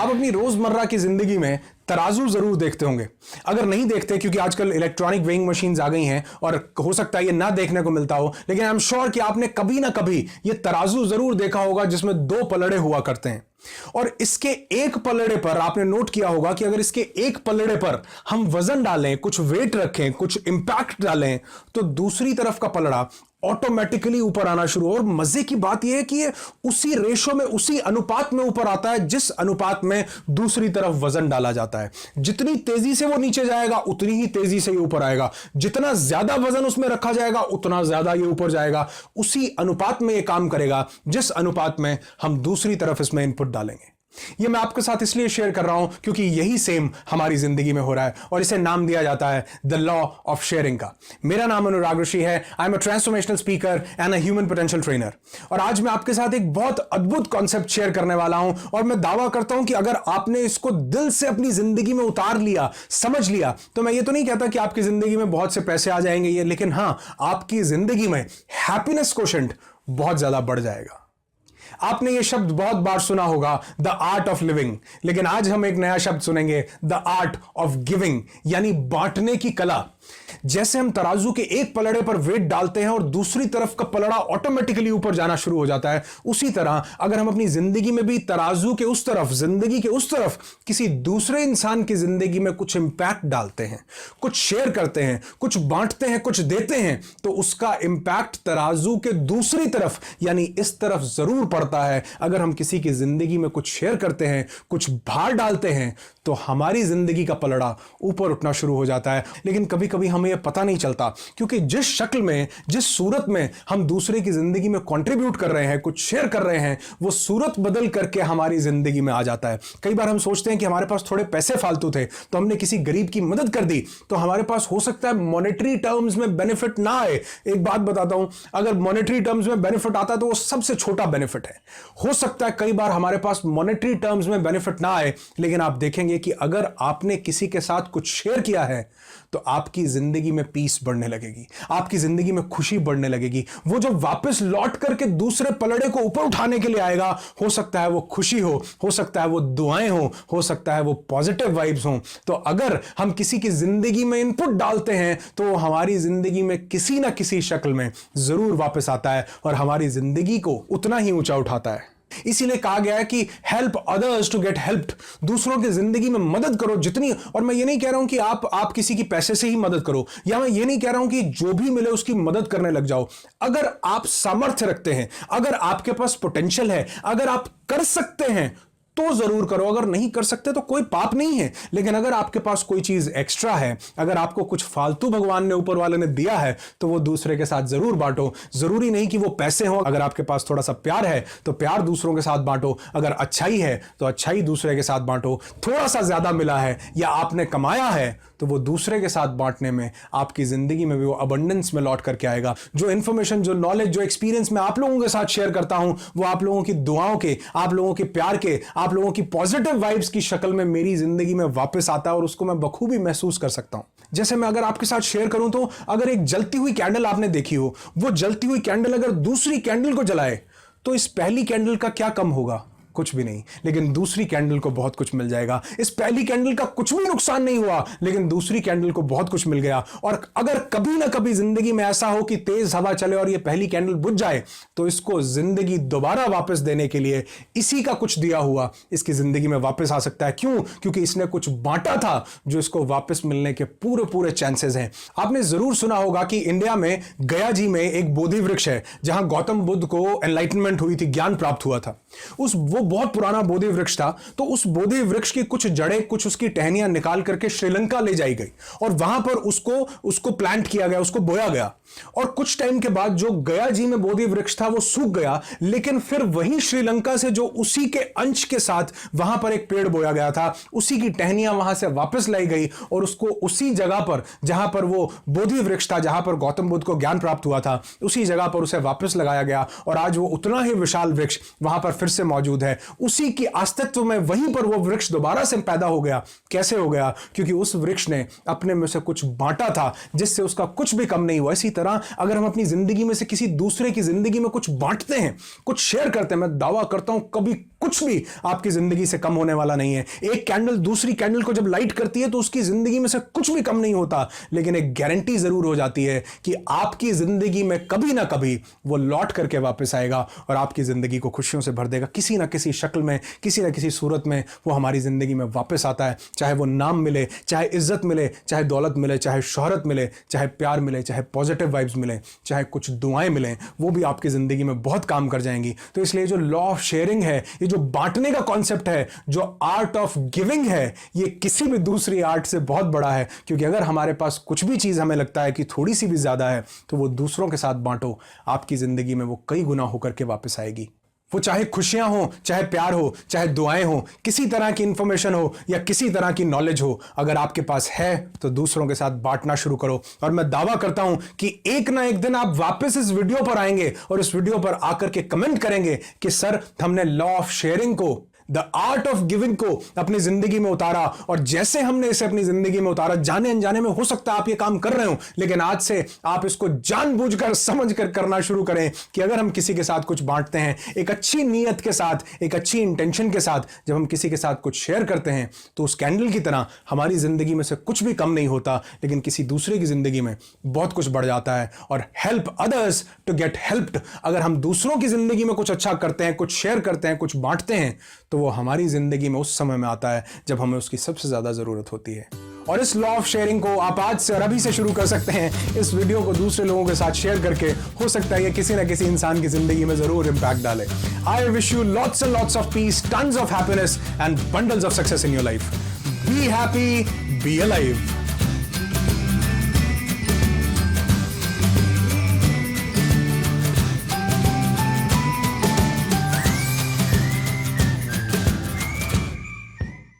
आप अपनी रोजमर्रा की जिंदगी में तराजू जरूर देखते होंगे। अगर नहीं देखते, क्योंकि आजकल इलेक्ट्रॉनिक वेइंग मशीन्स आ गई हैं और हो सकता है ये ना देखने को मिलता हो, लेकिन आई एम श्योर कि आपने कभी ना कभी ये तराजू जरूर देखा होगा जिसमें दो पलड़े हुआ करते हैं। और इसके एक पलड़े पर आपने नोट किया होगा कि अगर इसके एक पलड़े पर हम वजन डालें, कुछ वेट रखें, कुछ इंपैक्ट डालें, तो दूसरी तरफ का पलड़ा ऑटोमेटिकली ऊपर आना शुरू हो। और मजे की बात यह है कि ये उसी रेशो में, उसी अनुपात में ऊपर आता है जिस अनुपात में दूसरी तरफ वजन डाला जाता है। जितनी तेजी से वो नीचे जाएगा उतनी ही तेजी से ये ऊपर आएगा। जितना ज्यादा वजन उसमें रखा जाएगा उतना ज्यादा ये ऊपर जाएगा। उसी अनुपात में ये काम करेगा जिस अनुपात में हम दूसरी तरफ इसमें इनपुट डालेंगे। ये मैं आपके साथ इसलिए शेयर कर रहा हूं क्योंकि यही सेम हमारी जिंदगी में हो रहा है और इसे नाम दिया जाता है द लॉ ऑफ शेयरिंग का। मेरा नाम अनुराग ऋषि है। I am a transformational speaker and a human potential trainer. और आज मैं आपके साथ एक बहुत अद्भुत कॉन्सेप्ट शेयर करने वाला हूं और मैं दावा करता हूं कि अगर आपने इसको दिल से अपनी जिंदगी में उतार लिया, समझ लिया, तो मैं ये तो नहीं कहता कि आपकी जिंदगी में बहुत से पैसे आ जाएंगे ये, लेकिन हां, आपकी जिंदगी में हैप्पीनेस कोशेंट बहुत ज्यादा बढ़ जाएगा। आपने ये शब्द बहुत बार सुना होगा, द आर्ट ऑफ लिविंग, लेकिन आज हम एक नया शब्द सुनेंगे, द आर्ट ऑफ गिविंग, यानी बांटने की कला। जैसे हम तराजू के एक पलड़े पर वेट डालते हैं और दूसरी तरफ का पलड़ा ऑटोमेटिकली ऊपर जाना शुरू हो जाता है, उसी तरह अगर हम अपनी जिंदगी में भी तराजू के उस तरफ, जिंदगी के उस तरफ किसी दूसरे इंसान की जिंदगी में कुछ इंपैक्ट डालते हैं, कुछ शेयर करते हैं, कुछ बांटते हैं, कुछ देते हैं, तो उसका इंपैक्ट तराजू के दूसरी तरफ यानी इस तरफ जरूर पड़ता है। अगर हम किसी की जिंदगी में कुछ शेयर करते हैं, कुछ भार डालते हैं, तो हमारी जिंदगी का पलड़ा ऊपर उठना शुरू हो जाता है। लेकिन कभी कभी हमें यह पता नहीं चलता, क्योंकि जिस शक्ल में, जिस सूरत में हम दूसरे की जिंदगी में कंट्रीब्यूट कर रहे हैं, कुछ शेयर कर रहे हैं, वो सूरत बदल करके हमारी जिंदगी में आ जाता है। कई बार हम सोचते हैं कि हमारे पास थोड़े पैसे फालतू थे तो हमने किसी गरीब की मदद कर दी, तो हमारे पास हो सकता है मॉनेटरी टर्म्स में बेनिफिट ना आए। एक बात बताता हूं, अगर मॉनेटरी टर्म्स में बेनिफिट आता है तो वो सबसे छोटा बेनिफिट है। हो सकता है कई बार हमारे पास मॉनेटरी टर्म्स में बेनिफिट ना आए, लेकिन आप देखेंगे कि अगर आपने किसी के साथ कुछ शेयर किया है तो आपकी जिंदगी में पीस बढ़ने लगेगी, आपकी जिंदगी में खुशी बढ़ने लगेगी। वो जो वापस लौट करके दूसरे पलड़े को ऊपर उठाने के लिए आएगा, हो सकता है वो खुशी हो सकता है वो दुआएं हो सकता है वो पॉजिटिव वाइब्स हो। तो अगर हम किसी की जिंदगी में इनपुट डालते हैं तो वो हमारी जिंदगी में किसी ना किसी शक्ल में जरूर वापस आता है और हमारी जिंदगी को उतना ही ऊंचा उठाता है। इसीलिए कहा गया है कि help others to get helped, दूसरों की जिंदगी में मदद करो जितनी। और मैं ये नहीं कह रहा हूं कि आप किसी की पैसे से ही मदद करो, या मैं ये नहीं कह रहा हूं कि जो भी मिले उसकी मदद करने लग जाओ। अगर आप सामर्थ्य रखते हैं, अगर आपके पास पोटेंशियल है, अगर आप कर सकते हैं तो जरूर करो। अगर नहीं कर सकते तो कोई पाप नहीं है। लेकिन अगर आपके पास कोई चीज एक्स्ट्रा है, अगर आपको कुछ फालतू भगवान ने, ऊपर वाले ने दिया है, तो वो दूसरे के साथ जरूर बांटो। जरूरी नहीं कि वो पैसे हो, अगर आपके पास थोड़ा सा प्यार है तो प्यार दूसरों के साथ बांटो। अगर अच्छाई है तो अच्छाई दूसरे के साथ बांटो। थोड़ा सा ज्यादा मिला है या आपने कमाया है तो वो दूसरे के साथ बांटने में आपकी जिंदगी में भी वो अबंडेंस में लौट करके आएगा। जो इंफॉर्मेशन, जो नॉलेज, जो एक्सपीरियंस मैं आप लोगों के साथ शेयर करता हूं, वो आप लोगों की दुआओं के, आप लोगों के प्यार के, आप लोगों की पॉजिटिव वाइब्स की शक्ल में मेरी जिंदगी में वापस आता है और उसको मैं बखूबी महसूस कर सकता हूं। जैसे मैं अगर आपके साथ शेयर करूं तो अगर एक जलती हुई कैंडल आपने देखी हो, वो जलती हुई कैंडल अगर दूसरी कैंडल को जलाए तो इस पहली कैंडल का क्या कम होगा? कुछ भी नहीं। लेकिन दूसरी कैंडल को बहुत कुछ मिल जाएगा। इस पहली कैंडल का कुछ भी नुकसान नहीं हुआ, लेकिन दूसरी कैंडल को बहुत कुछ मिल गया। और अगर कभी ना कभी जिंदगी में ऐसा हो कि तेज हवा चले और ये पहली कैंडल बुझ जाए, तो इसको जिंदगी दोबारा वापस देने के लिए इसी का कुछ दिया हुआ इसकी जिंदगी में वापस आ सकता है। क्यों? क्योंकि इसने कुछ बांटा था जो इसको वापस मिलने के पूरे पूरे चांसेस हैं। आपने जरूर सुना होगा कि इंडिया में गया जी में एक बोधि वृक्ष है जहां गौतम बुद्ध को एनलाइटनमेंट हुई थी, ज्ञान प्राप्त हुआ था। वो बहुत पुराना बोधि वृक्ष था। तो उस बोधि वृक्ष की कुछ जड़ें, कुछ उसकी टहनियां निकाल करके श्रीलंका ले जाई गई और वहां पर उसको प्लांट किया गया, उसको बोया गया। और कुछ टाइम के बाद जो गया जी में बोधि वृक्ष था वो सूख गया, लेकिन फिर वहीं श्रीलंका से जो उसी के अंश के साथ वहां पर एक पेड़ बोया गया था, उसी की टहनियां वहां से वापस लाई गई और उसको उसी जगह पर जहां पर वो बोधि वृक्ष था, जहां पर गौतम बुद्ध को ज्ञान प्राप्त हुआ था, उसी जगह पर उसे वापस लगाया गया और आज वो उतना ही विशाल वृक्ष वहां पर फिर से मौजूद है। उसी की अस्तित्व में वहीं पर वो वृक्ष दोबारा से पैदा हो गया। कैसे हो गया? क्योंकि उस वृक्ष ने अपने में से कुछ बांटा था जिससे उसका कुछ भी कम नहीं हुआ। इसी तरह अगर हम अपनी जिंदगी में से किसी दूसरे की जिंदगी में कुछ बांटते हैं, कुछ शेयर करते हैं, मैं दावा करता हूं कभी कुछ भी आपकी जिंदगी से कम होने वाला नहीं है। एक कैंडल दूसरी कैंडल को जब लाइट करती है तो उसकी जिंदगी में से कुछ भी कम नहीं होता, लेकिन एक गारंटी जरूर हो जाती है कि आपकी जिंदगी में कभी ना कभी वो लौट करके वापस आएगा और आपकी जिंदगी को खुशियों से भर देगा। किसी ना किसी शक्ल में, किसी ना किसी सूरत में वो हमारी जिंदगी में वापस आता है। चाहे वो नाम मिले, चाहे इज्जत मिले, चाहे दौलत मिले, चाहे शोहरत मिले, चाहे प्यार मिले, चाहे पॉजिटिव वाइब्स मिले, चाहे कुछ दुआएं मिले, वो भी आपकी जिंदगी में बहुत काम कर जाएंगी। तो इसलिए जो लॉ ऑफ शेयरिंग है, ये जो बांटने का कॉन्सेप्ट है, जो आर्ट ऑफ गिविंग है, ये किसी भी दूसरी आर्ट से बहुत बड़ा है। क्योंकि अगर हमारे पास कुछ भी चीज हमें लगता है कि थोड़ी सी भी ज्यादा है, तो वो दूसरों के साथ बांटो, आपकी जिंदगी में वो कई गुना होकर के वापस आएगी। वो चाहे खुशियां हो, चाहे प्यार हो, चाहे दुआएं हो, किसी तरह की इंफॉर्मेशन हो या किसी तरह की नॉलेज हो, अगर आपके पास है तो दूसरों के साथ बांटना शुरू करो। और मैं दावा करता हूं कि एक ना एक दिन आप वापस इस वीडियो पर आएंगे और इस वीडियो पर आकर के कमेंट करेंगे कि सर, हमने लॉ ऑफ शेयरिंग को, द आर्ट ऑफ गिविंग को अपनी जिंदगी में उतारा, और जैसे हमने इसे अपनी जिंदगी में उतारा, जाने अनजाने में हो सकता है आप ये काम कर रहे हो, लेकिन आज से आप इसको जानबूझकर समझकर करना शुरू करें कि अगर हम किसी के साथ कुछ बांटते हैं, एक अच्छी नीयत के साथ, एक अच्छी इंटेंशन के साथ, जब हम किसी के साथ कुछ शेयर करते हैं, तो उस कैंडल की तरह हमारी जिंदगी में से कुछ भी कम नहीं होता, लेकिन किसी दूसरे की जिंदगी में बहुत कुछ बढ़ जाता है। और help others to get helped, अगर हम दूसरों की जिंदगी में कुछ अच्छा करते हैं, कुछ शेयर करते हैं, कुछ बांटते हैं, तो वो हमारी जिंदगी में उस समय में आता है जब हमें उसकी सबसे ज्यादा जरूरत होती है। और इस लॉ ऑफ शेयरिंग को आप आज से और अभी से शुरू कर सकते हैं। इस वीडियो को दूसरे लोगों के साथ शेयर करके हो सकता है ये किसी ना किसी इंसान की जिंदगी में जरूर इंपैक्ट डाले। I wish you lots and lots of peace, tons of happiness and bundles of success in your life. Be happy, be alive.